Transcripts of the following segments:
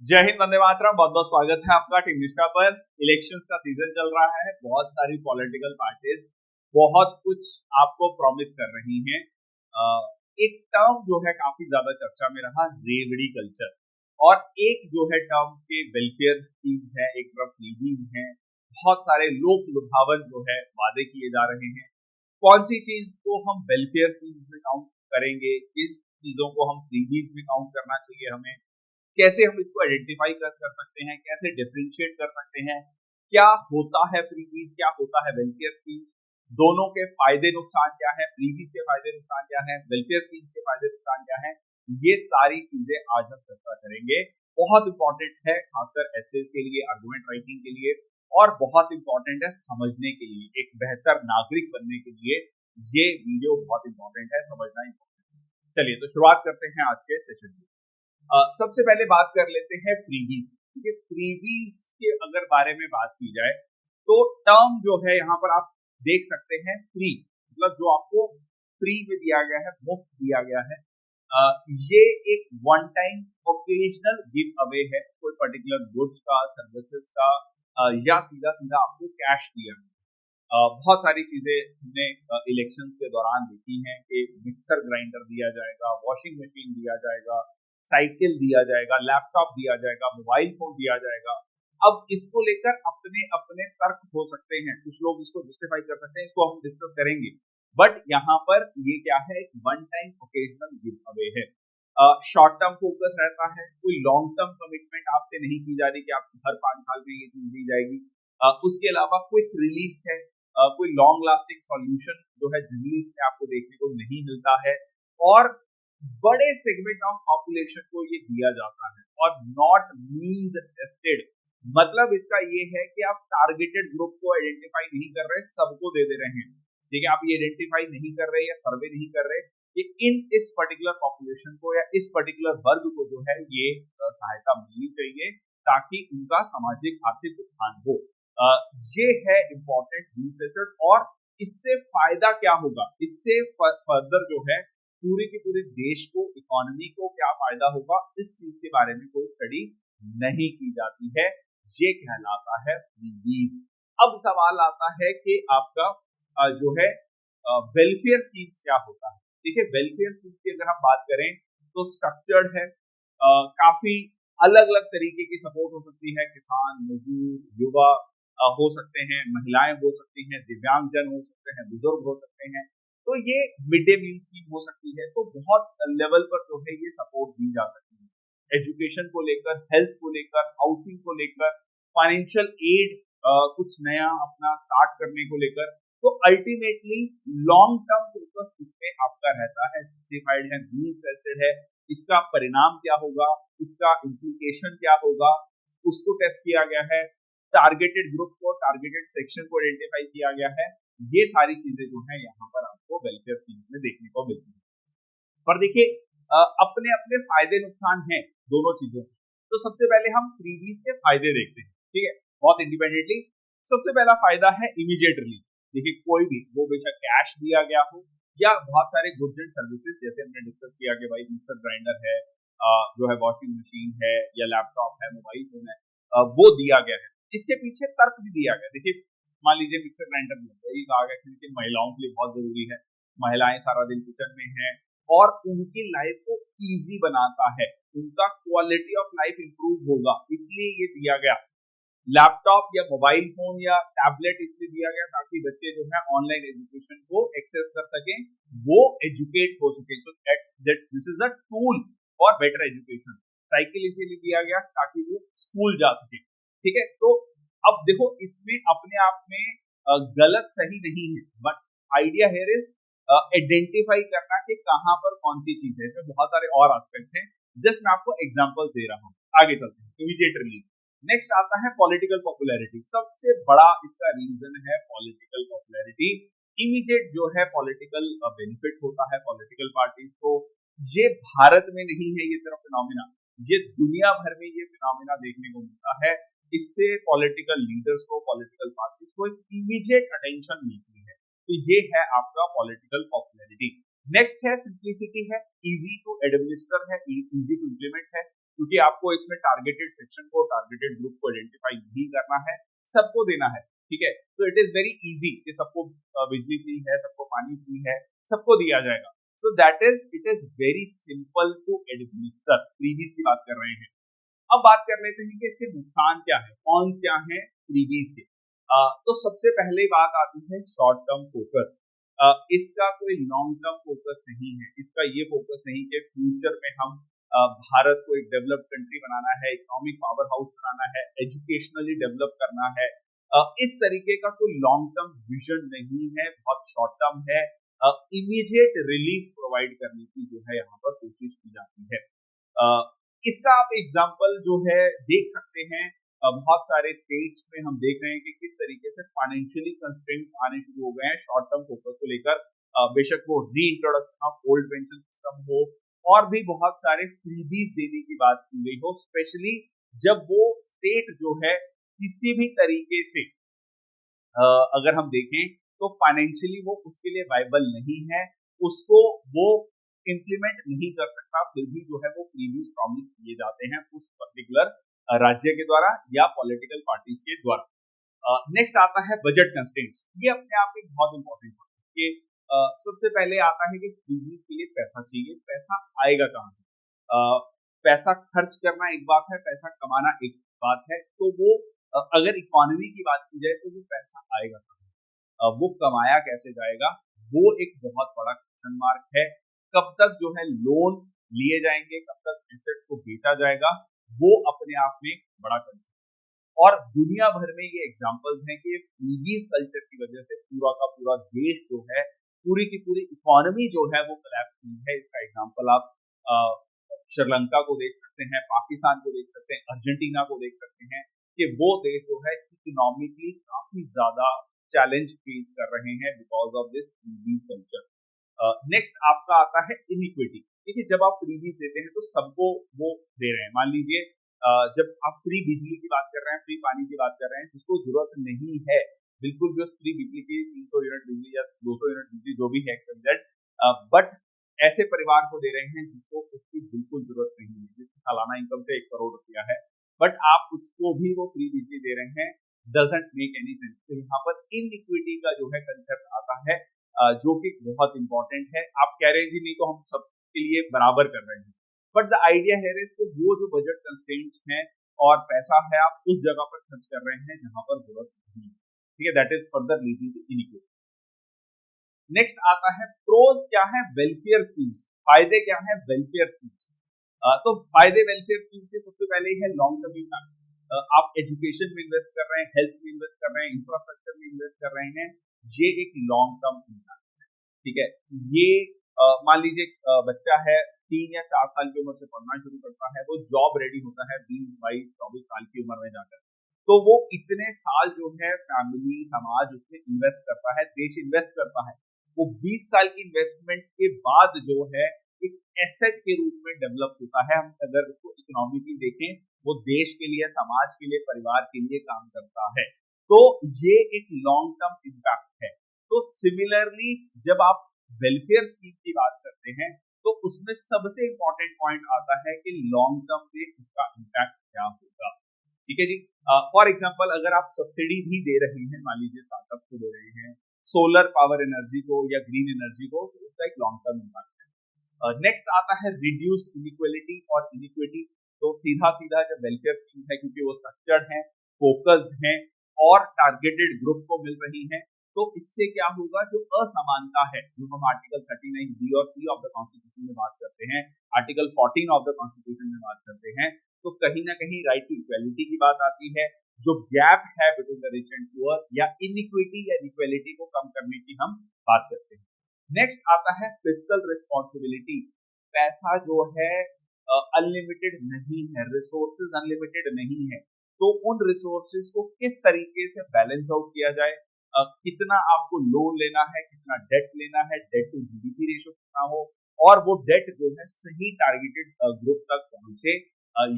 जय हिंद, वंदे मातरम। बहुत बहुत स्वागत है आपका टीम निष्ठा पर। इलेक्शंस का सीजन चल रहा है, बहुत सारी पॉलिटिकल पार्टीज बहुत कुछ आपको प्रॉमिस कर रही हैं। एक टर्म जो है काफी ज्यादा चर्चा में रहा, रेवड़ी कल्चर। और एक जो है टर्म के वेलफेयर स्कीम्स है, एक तरफ फ्रीबीज है, बहुत सारे लोक लुभावन जो है वादे किए जा रहे हैं। कौन सी चीज को हम वेलफेयर स्कीम्स में काउंट करेंगे, किस चीजों को हम फ्रीबीज में काउंट करना चाहिए हमें, कैसे हम इसको आइडेंटिफाई कर सकते हैं, कैसे डिफरेंशिएट कर सकते हैं, क्या होता है फ्रीबीज, क्या होता है वेलफेयर स्कीम, दोनों के फायदे नुकसान क्या है, फ्रीबीज के फायदे नुकसान क्या है, वेलफेयर स्कीम्स के फायदे नुकसान क्या है, ये सारी चीजें आज हम चर्चा करेंगे। बहुत इंपॉर्टेंट है, खासकर एसेज के लिए, आर्गुमेंट राइटिंग के लिए, और बहुत इंपॉर्टेंट है समझने के लिए, एक बेहतर नागरिक बनने के लिए ये वीडियो बहुत इंपॉर्टेंट है, समझना इंपॉर्टेंट है। चलिए तो शुरुआत करते हैं आज के सेशन की। सबसे पहले बात कर लेते हैं फ्रीबीज। ठीक है, फ्रीबीज के अगर बारे में बात की जाए तो टर्म जो है यहाँ पर आप देख सकते हैं, फ्री मतलब जो आपको फ्री में दिया गया है, मुफ्त दिया गया है। ये एक one time occasional give away है, कोई पर्टिकुलर गुड्स का, सर्विसेज का, या सीधा सीधा आपको कैश दिया गया। बहुत सारी चीजें हमने इलेक्शंस के दौरान देखी हैं कि मिक्सर ग्राइंडर दिया जाएगा, वॉशिंग मशीन दिया जाएगा, साइकिल दिया जाएगा, लैपटॉप दिया जाएगा, मोबाइल फोन दिया जाएगा। अब इसको लेकर अपने अपने तर्क हो सकते हैं, कुछ लोग इसको जस्टिफाई कर सकते हैं, इसको हम डिस्कस करेंगे। बट यहाँ पर ये क्या है, one time occasional give away है। शॉर्ट टर्म फोकस रहता है, कोई लॉन्ग टर्म कमिटमेंट आपसे नहीं की जा रही कि आपको हर 5 साल में ये चीज दी जाएगी। उसके अलावा क्विक रिलीफ है, कोई लॉन्ग लास्टिंग सॉल्यूशन जो है जनरली इसमें आपको देखने को नहीं मिलता है। और बड़े सेगमेंट ऑफ पॉपुलेशन को ये दिया जाता है, और नॉट मीन्स टेस्टेड। मतलब इसका ये है कि आप टारगेटेड ग्रुप को आइडेंटिफाई नहीं कर रहे, सबको दे दे रहे हैं। ठीक है, आप ये आइडेंटिफाई नहीं कर रहे या सर्वे नहीं कर रहे कि इस पर्टिकुलर पॉपुलेशन को या इस पर्टिकुलर वर्ग को जो है ये सहायता मिलनी चाहिए, ताकि उनका सामाजिक आर्थिक उत्थान हो। ये है इंपॉर्टेंट रिसर्च। और इससे फायदा क्या होगा, इससे फर्दर जो है पूरी की पूरी देश को, इकोनॉमी को क्या फायदा होगा, इस चीज के बारे में कोई स्टडी नहीं की जाती है। ये कहलाता है फ्रीबीज। अब सवाल आता है कि आपका जो है वेलफेयर स्कीम्स क्या होता है। देखिए, वेलफेयर स्कीम्स की अगर हम बात करें तो स्ट्रक्चर्ड है, काफी अलग अलग तरीके की सपोर्ट हो सकती है। किसान, मजदूर, युवा हो सकते हैं, महिलाएं हो सकती हैं, दिव्यांगजन हो सकते हैं, बुजुर्ग हो सकते हैं। तो ये मिड डे मील स्कीम हो सकती है। तो बहुत लेवल पर जो है ये सपोर्ट दी जा सकती है, एजुकेशन को लेकर, हेल्थ को लेकर, हाउसिंग को लेकर, फाइनेंशियल एड, कुछ नया अपना स्टार्ट करने को लेकर। तो अल्टीमेटली लॉन्ग टर्म फोकस इसमें आपका रहता है, जस्टिफाइड है, मीन्स टेस्टेड है। इसका परिणाम क्या होगा, इसका इम्प्लीकेशन क्या होगा, उसको टेस्ट किया गया है। टारगेटेड ग्रुप को, टारगेटेड सेक्शन को आइडेंटिफाई किया गया है। ये सारी चीजें जो है यहाँ पर आपको वेलफेयर स्कीम में देखने को मिलती है। पर देखिए, अपने अपने फायदे नुकसान हैं दोनों चीजों के। तो सबसे पहले हम फ्रीबीज के फायदे देखते हैं, ठीक है, बहुत इंडिपेंडेंटली। सबसे पहला फायदा है इमीडिएट रिलीफ। देखिए, कोई भी, वो बेशक कैश दिया गया हो या बहुत सारे गुड्स एंड सर्विसेज, जैसे हमने डिस्कस किया कि भाई मिक्सर ग्राइंडर है, जो है वॉशिंग मशीन है, या लैपटॉप है, मोबाइल फोन है, वो दिया गया है। इसके पीछे तर्क भी दिया गया। देखिए, मान लीजिए मिक्सर ग्राइंडर दिया गया, ये कहा गया कि महिलाओं के लिए बहुत जरूरी है, महिलाएं सारा दिन किचन में हैं और उनकी लाइफ को इजी बनाता है, उनका क्वालिटी ऑफ लाइफ इंप्रूव होगा, इसलिए ये दिया गया। लैपटॉप या मोबाइल फोन या टैबलेट इसलिए दिया गया ताकि बच्चे जो है ऑनलाइन एजुकेशन को एक्सेस कर सकें, वो एजुकेट हो सके। तो this is a tool for better education. Cycle इसीलिए दिया गया ताकि वो स्कूल जा सके। ठीक है, तो अब देखो, इसमें अपने आप में गलत सही नहीं है, but idea here is identify करना कि कहां पर कौन सी चीज है। इसमें बहुत सारे और एस्पेक्ट हैं, जस्ट मैं आपको एग्जांपल दे रहा हूं। आगे चलते हैं, इमीडिएट रिलीफ। नेक्स्ट आता है पॉलिटिकल पॉपुलैरिटी। सबसे बड़ा इसका रीजन है पॉलिटिकल पॉपुलैरिटी। इमीडिएट जो है पॉलिटिकल बेनिफिट होता है पॉलिटिकल पार्टीज को। ये भारत में नहीं है ये सिर्फ फिनोमिना, ये दुनिया भर में ये फिनोमिना देखने को मिलता है। इससे पॉलिटिकल लीडर्स को, पॉलिटिकल पार्टीज को एक इमीडिएट अटेंशन मिलती है। तो ये है आपका पॉलिटिकल पॉपुलैरिटी। नेक्स्ट है सिंप्लिसिटी, है इजी टू एडमिनिस्टर, है इजी टू इम्प्लीमेंट है। क्योंकि आपको इसमें टारगेटेड सेक्शन को, टारगेटेड ग्रुप को आइडेंटिफाई नहीं करना है, सबको देना है, ठीक है। तो इट इज वेरी इजी कि सबको बिजली फ्री है, सबको पानी फ्री है, सबको दिया जाएगा। So that is, it is very simple to administer, freebies की बात कर रहे हैं। अब बात कर लेते हैं कि इसके नुकसान क्या है, कौन क्या है फ्रीबीज के। तो सबसे पहले बात आती है शॉर्ट टर्म फोकस। इसका कोई लॉन्ग टर्म फोकस नहीं है, इसका ये फोकस नहीं कि फ्यूचर में हम भारत को एक डेवलप्ड कंट्री बनाना है, इकोनॉमिक पावर हाउस बनाना है, एजुकेशनली डेवलप करना है। इस तरीके का कोई लॉन्ग टर्म विजन नहीं है, बहुत शॉर्ट टर्म है। इमीडिएट रिलीफ प्रोवाइड करने की जो है यहाँ पर कोशिश की जाती है। इसका आप एग्जाम्पल जो है देख सकते हैं, बहुत सारे स्टेट्स में हम देख रहे हैं कि किस तरीके से फाइनेंशियली कंस्ट्रेंट्स आने शुरू हो गए हैं शॉर्ट टर्म फोकस को लेकर। बेशक वो reintroduction of old pension system हो, और भी बहुत सारे फ्रीबीज देने की बात की गई हो, स्पेशली जब वो स्टेट जो है किसी भी तरीके से अगर हम देखें तो फाइनेंशियली वो उसके लिए वाइबल नहीं है, उसको वो इम्प्लीमेंट नहीं कर सकता, फिर भी जो है वो फ्रीबीज प्रॉमिस किए जाते हैं उस पर्टिकुलर राज्य के द्वारा या पॉलिटिकल पार्टीज के द्वारा। नेक्स्ट आता है बजट कंस्ट्रेंट्स। ये अपने आप में बहुत इंपॉर्टेंट है कि सबसे पहले आता है कि फ्रीबीज के लिए पैसा चाहिए, पैसा आएगा कहाँ से। पैसा खर्च करना एक बात है, पैसा कमाना एक बात है। तो वो अगर इकोनॉमी की बात की जाए तो वो पैसा आएगा कहाँ, वो कमाया कैसे जाएगा, वो एक बहुत बड़ा क्वेश्चन मार्क है। कब तक जो है लोन लिए जाएंगे, कब तक एसेट्स को बेचा जाएगा, वो अपने आप में बड़ा कंसर्न। और दुनिया भर में ये एग्जांपल्स हैं कि फ्रीबीज कल्चर की वजह से पूरा का पूरा देश जो है, पूरी की पूरी इकोनॉमी जो है वो कोलैप्स हुई है। इसका एग्जांपल आप श्रीलंका को देख सकते हैं, पाकिस्तान को देख सकते हैं, अर्जेंटीना को देख सकते हैं कि वो देश जो है इकोनॉमिकली काफी ज्यादा चैलेंज फेस कर रहे हैं because of this freebies culture. Next आपका आता है इनइक्विटी। देखिए, जब आप फ्रीबीज देते हैं तो सबको वो दे रहे हैं। मान लीजिए जब आप फ्री बिजली की बात कर रहे हैं, फ्री पानी की बात कर रहे हैं, जिसको जरूरत नहीं है बिल्कुल भी उस फ्री बिजली की, 300 यूनिट बिजली या 200 यूनिट बिजली जो भी है बट ऐसे परिवार को दे रहे हैं जिसको उसकी बिल्कुल जरूरत नहीं है, जिसकी सालाना इनकम से 1 करोड़ रुपया है, बट आप उसको भी वो फ्री बिजली दे रहे हैं। Doesn't make any sense. तो यहाँ पर इनइक्विटी का जो है कंसेप्ट आता है, जो कि बहुत इंपॉर्टेंट है। आप कह रहे हैं जी नहीं तो हम सबके लिए बराबर कर रहे हैं, बट द आइडिया है कि वो जो बजट कंस्ट्रेंट्स हैं और पैसा है आप उस जगह पर खर्च कर रहे हैं जहां पर जरूरत नहीं है, ठीक है। That is further leading to inequity. Next आता है प्रोज क्या है, वेलफेयर स्कीम्स। फायदे क्या है वेलफेयर स्कीम्स। तो फायदे वेलफेयर स्कीम के सबसे पहले है लॉन्ग टर्म इम्पैक्ट। आप एजुकेशन में इन्वेस्ट कर रहे हैं, हेल्थ में इन्वेस्ट कर रहे हैं, इंफ्रास्ट्रक्चर में इन्वेस्ट कर रहे हैं, ये एक लॉन्ग टर्म इम्पैक्ट है, ठीक है। ये मान लीजिए बच्चा है 3 या 4 साल की उम्र से पढ़ना शुरू करता है, वो जॉब रेडी होता है 20, 22, 24 साल की उम्र में जाकर, तो वो इतने साल जो है फैमिली, समाज उसमें इन्वेस्ट करता है, देश इन्वेस्ट करता है। वो 20 साल की इन्वेस्टमेंट के बाद जो है एक एसेट के रूप में डेवलप होता है। हम अगर उसको इकोनॉमिकली देखें, वो देश के लिए, समाज के लिए, परिवार के लिए काम करता है। तो ये एक लॉन्ग टर्म इम्पैक्ट है। तो सिमिलरली जब आप वेलफेयर स्कीम की बात करते हैं तो उसमें सबसे इंपॉर्टेंट पॉइंट आता है कि लॉन्ग टर्म में उसका इम्पैक्ट क्या होगा, ठीक है जी। फॉर एग्जाम्पल अगर आप सब्सिडी भी दे रहे हैं, मान लीजिए स्टार्टअप को दे रहे हैं सोलर पावर एनर्जी को या ग्रीन एनर्जी को, तो उसका एक लॉन्ग टर्म इम्पैक्ट है। नेक्स्ट आता है रिड्यूस्ड इनइक्वालिटी और इनइक्विटी। तो सीधा सीधा जब वेलफेयर स्कीम है, क्योंकि वो स्ट्रक्चर्ड है, फोकस्ड है और टारगेटेड ग्रुप को मिल रही है, तो इससे क्या होगा, जो असमानता है, जो हम आर्टिकल 39 बी और सी ऑफ द कॉन्स्टिट्यूशन में बात करते हैं, आर्टिकल 14 ऑफ द कॉन्स्टिट्यूशन में बात करते हैं, तो कहीं ना कहीं राइट टू इक्वालिटी की बात आती है। जो गैप है between the rich and poor या इनइक्विटी या इनइक्वालिटी को कम करने की हम बात करते हैं। नेक्स्ट आता है फिस्कल रिस्पॉन्सिबिलिटी। पैसा जो है अनलिमिटेड नहीं है, रिसोर्सेज अनलिमिटेड नहीं है, तो उन रिसोर्सेज को किस तरीके से बैलेंस आउट किया जाए, कितना आपको लोन लेना है, कितना डेट लेना है, डेट टू जीडीपी रेशियो कितना हो, और वो डेट जो है सही टारगेटेड ग्रुप तक पहुंचे,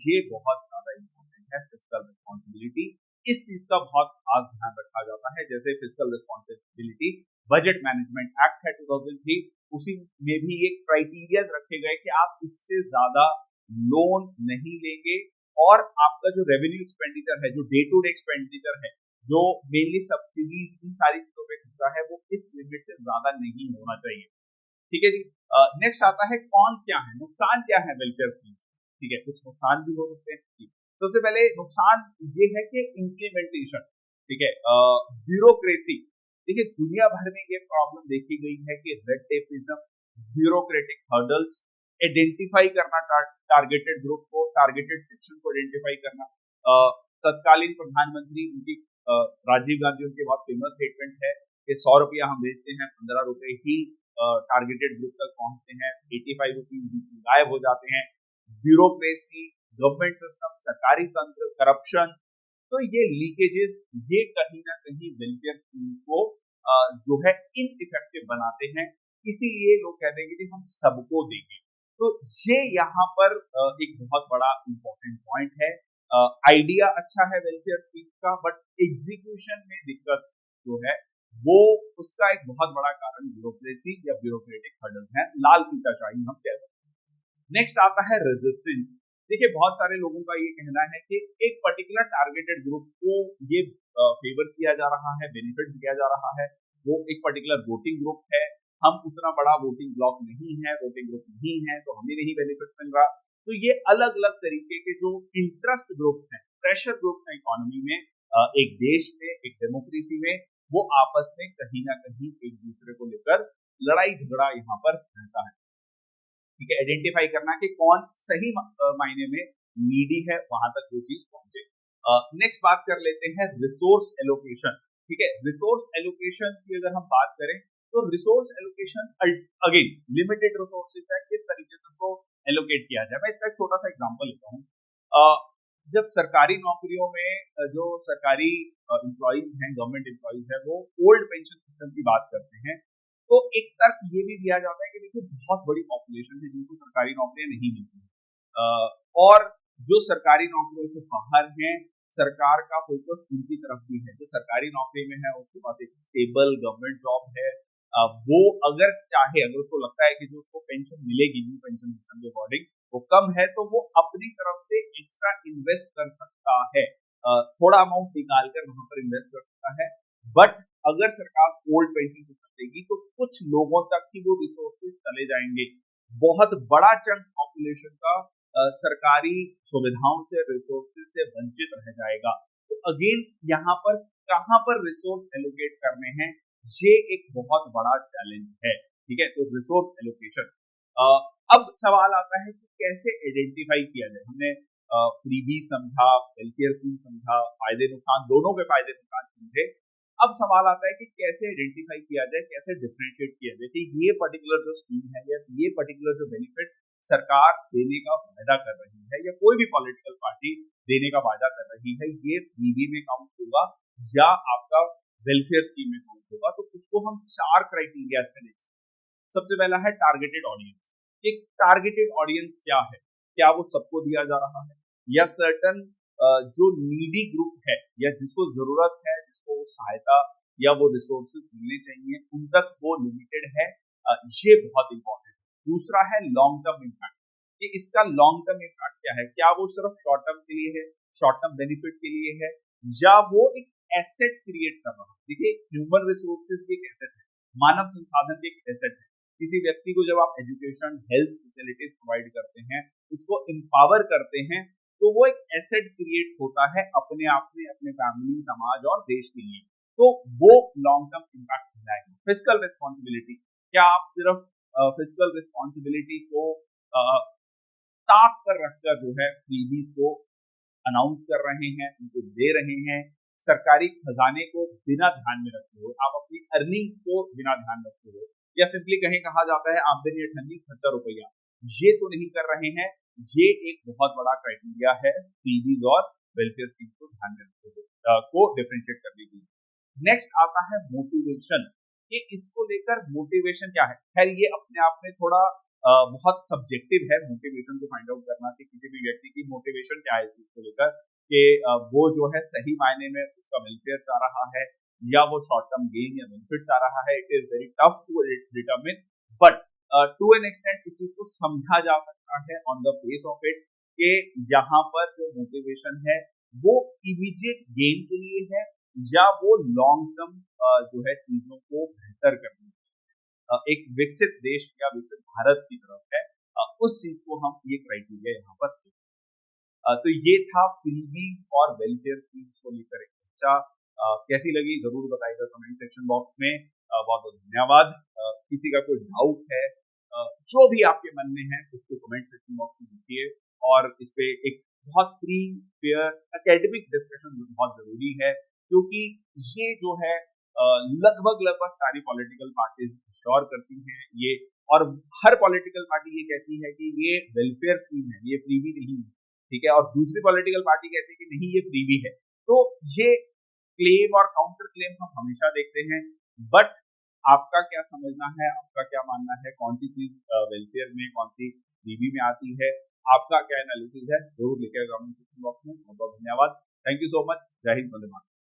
ये बहुत ज्यादा इंपॉर्टेंट है फिस्कल रिस्पॉन्सिबिलिटी। इस चीज का बहुत खास ध्यान रखा जाता है। जैसे fiscal responsibility budget management act है 2003, उसी में भी एक क्राइटेरिया रखे गए कि आप इससे ज्यादा लोन नहीं लेंगे और आपका जो रेवेन्यू एक्सपेंडिचर है, जो डे टू डे एक्सपेंडिचर है, जो मेनली सब्सिडीज इन सारी चीजों पे खर्चा है, वो इस लिमिट से ज्यादा नहीं होना चाहिए। ठीक है जी। नेक्स्ट आता है कौन क्या है, नुकसान क्या है वेलफेयर स्कीम। ठीक है, कुछ नुकसान भी हो सकते हैं। सबसे पहले नुकसान ये है कि इम्प्लीमेंटेशन, ठीक है, ब्यूरोक्रेसी। देखिए दुनिया भर में ये प्रॉब्लम देखी गई है कि red tapism, bureaucratic hurdles, identify करना टारगेटेड ग्रुप को, टारगेटेड सेक्शन को आइडेंटिफाई करना। तत्कालीन प्रधानमंत्री उनकी राजीव गांधी, उनके बहुत फेमस स्टेटमेंट है कि 100 रुपया हम भेजते हैं, 15 रुपए ही टारगेटेड ग्रुप तक पहुंचते हैं, 85 रुपीज गायब हो जाते हैं। ब्यूरोक्रेसी, गवर्नमेंट सिस्टम, सरकारी तंत्र, करप्शन, तो ये लीकेजेस, ये कहीं ना कहीं वेलफेयर स्कीम को जो है इनइफेक्टिव बनाते हैं। इसीलिए लोग कहते हैं कि हम सबको देंगे। तो ये यहाँ पर एक बहुत बड़ा इंपॉर्टेंट पॉइंट है। आइडिया अच्छा है वेलफेयर स्कीम का, बट एग्जीक्यूशन में दिक्कत जो है वो उसका एक बहुत बड़ा कारण ब्यूरोक्रेसी या ब्यूरोक्रेटिक हर्डल है, लाल फीताशाही हम कह सकते हैं। नेक्स्ट आता है रेजिस्टेंस। देखिए बहुत सारे लोगों का ये कहना है कि एक पर्टिकुलर टारगेटेड ग्रुप को ये फेवर किया जा रहा है, बेनिफिट दिया जा रहा है, वो एक पर्टिकुलर वोटिंग ग्रुप है, हम उतना बड़ा वोटिंग ब्लॉक नहीं है, वोटिंग ग्रुप नहीं है, तो हमें नहीं बेनिफिट मिल रहा। तो ये अलग अलग तरीके के जो इंटरेस्ट ग्रुप हैं, प्रेशर ग्रुप हैं इकोनॉमी में, एक देश में, एक डेमोक्रेसी में, वो आपस में कहीं ना कहीं एक दूसरे को लेकर लड़ाई झगड़ा यहाँ पर रहता है। ठीक है, आइडेंटिफाई करना कि कौन सही मायने में नीडी है, वहां तक वो चीज पहुंचे। नेक्स्ट बात कर लेते हैं रिसोर्स एलोकेशन। ठीक है, रिसोर्स एलोकेशन की अगर हम बात करें तो resource allocation again limited resources है, किस तरीके से उसको एलोकेट किया जाए। मैं इसका एक छोटा सा एग्जांपल लेता हूँ। जब सरकारी नौकरियों में जो सरकारी एम्प्लॉइज हैं, गवर्नमेंट एम्प्लॉइज है, वो ओल्ड पेंशन सिस्टम की बात करते हैं, तो एक तर्क ये भी दिया जाता है कि देखिए बहुत बड़ी पॉपुलेशन है जिनको सरकारी नौकरियां नहीं मिलती और जो सरकारी नौकरियों से बाहर हैं, सरकार का फोकस उनकी तरफ भी है। जो सरकारी नौकरी में है उसके पास एक स्टेबल गवर्नमेंट जॉब है, वो अगर चाहे, अगर उसको लगता है कि जो उसको पेंशन मिलेगी न्यू पेंशन सिस्टम के अकॉर्डिंग वो कम है, तो वो अपनी तरफ से एक्स्ट्रा इन्वेस्ट कर सकता है, थोड़ा अमाउंट निकाल कर वहां पर इन्वेस्ट कर सकता है। बट अगर सरकार ओल्ड पेंशन सिस्टम देगी तो कुछ लोगों तक ही वो रिसोर्सेज चले जाएंगे। बहुत बड़ा चंक पॉपुलेशन का सरकारी सुविधाओं से, रिसोर्सेज से वंचित रह जाएगा। तो अगेन यहाँ पर कहां पर रिसोर्स एलोकेट करने हैं, ये एक बहुत बड़ा चैलेंज है। ठीक है, तो रिसोर्स एलोकेशन। अब सवाल आता है कि कैसे आइडेंटिफाई किया जाए। हमने फ्रीबी समझा, वेलफेयर स्कीम समझा, फायदे नुकसान, दोनों के फायदे नुकसान समझे। अब सवाल आता है कि कैसे आइडेंटिफाई किया जाए, कैसे डिफरेंशिएट किया जाए कि ये पर्टिकुलर जो स्कीम है या ये पर्टिकुलर जो बेनिफिट सरकार देने का वायदा कर रही है या कोई भी पॉलिटिकल पार्टी देने का वायदा कर रही है, ये फ्रीबी में काउंट होगा या आपका वेलफेयर स्कीम में काउंट होगा। तो उसको हम 4 क्राइटेरिया से देख सकते हैं। सबसे पहला है टारगेटेड ऑडियंस। एक टारगेटेड ऑडियंस क्या है, क्या वो सबको दिया जा रहा है या सर्टन जो नीडी ग्रुप है या जिसको जरूरत है, जिसको सहायता या वो रिसोर्सेज मिलने चाहिए, उन तक वो लिमिटेड है। ये बहुत इंपॉर्टेंट है। दूसरा है लॉन्ग टर्म इम्पैक्ट, कि इसका लॉन्ग टर्म इम्पैक्ट क्या है, क्या वो सिर्फ शॉर्ट टर्म के लिए है, शॉर्ट टर्म बेनिफिट के लिए है, या वो एक एसेट क्रिएट कर रहा है। देखिए ह्यूमन रिसोर्सेज एक एसेट है, मानव संसाधन एक एसेट है। किसी व्यक्ति को जब आप एजुकेशन, हेल्थ फैसिलिटीज प्रोवाइड करते हैं, उसको एम्पावर करते हैं, तो वो एक एसेट क्रिएट होता है अपने आप में, अपने फैमिली, समाज और देश के लिए। तो वो लॉन्ग टर्म इम्पैक्ट दिलाएगा। फिस्कल रिस्पॉन्सिबिलिटी, क्या आप सिर्फ फिस्कल रिस्पॉन्सिबिलिटी को ताक पर रखकर जो है फ्रीबीज को अनाउंस कर रहे हैं, उनको दे रहे हैं, सरकारी खजाने को बिना ध्यान में रखते हुए, आप अपनी अर्निंग को बिना ध्यान रखते हुए, या सिंपली कहीं कहा जाता है आमदनी अठन्नी खर्चा रुपया, ये तो नहीं कर रहे हैं। ये एक बहुत बड़ा क्राइटेरिया है फ्रीबीज और वेलफेयर स्कीम को ध्यान में रखते हुए को डिफरेंशिएट करने के लिए। नेक्स्ट आता है मोटिवेशन, कि इसको लेकर मोटिवेशन क्या है। खैर ये अपने आप में थोड़ा बहुत सब्जेक्टिव है मोटिवेशन को फाइंड आउट करना, कि किसी भी व्यक्ति की मोटिवेशन क्या है इस चीज को लेकर, कि वो जो है सही मायने में उसका वेलफेयर चाह रहा है या वो शॉर्ट टर्म गेन या बेनिफिट चाह रहा है। It is very tough to determine, but to an extent इस चीज को समझा जा सकता है on the face of it कि यहाँ पर जो मोटिवेशन है वो इमीडिएट गेन के लिए है या वो लॉन्ग टर्म जो है चीजों को बेहतर करने एक विकसित देश या विकसित भारत की तरफ है, उस चीज को हम ये क्राइटेरिया यहाँ पर तो ये था फ्रीबीज और वेलफेयर स्कीम्स को लेकर एक चर्चा। कैसी लगी जरूर बताइएगा कमेंट सेक्शन बॉक्स में। बहुत बहुत धन्यवाद। किसी का कोई डाउट है, जो भी आपके मन में है उसको कमेंट सेक्शन बॉक्स में लिखिए और इस पे एक बहुत फ्री फेयर एकेडमिक डिस्कशन बहुत जरूरी है, क्योंकि ये जो है लगभग लगभग सारी पॉलिटिकल पार्टीज श्योर करती हैं ये, और हर पॉलिटिकल पार्टी ये कहती है कि ये वेलफेयर स्कीम है, ये फ्रीबी नहीं है, ठीक है, और दूसरी पॉलिटिकल पार्टी कहती है कि नहीं ये फ्रीबी है। तो ये क्लेम और काउंटर क्लेम हम हमेशा देखते हैं, बट आपका क्या समझना है, आपका क्या मानना है, कौन सी चीज वेलफेयर में, कौन सी फ्रीबी में आती है, आपका क्या एनालिसिस है, जरूर लिखिएगा कमेंट सेक्शन बॉक्स में। बहुत बहुत धन्यवाद। Thank you so much. जय हिंद, वंदे मातरम।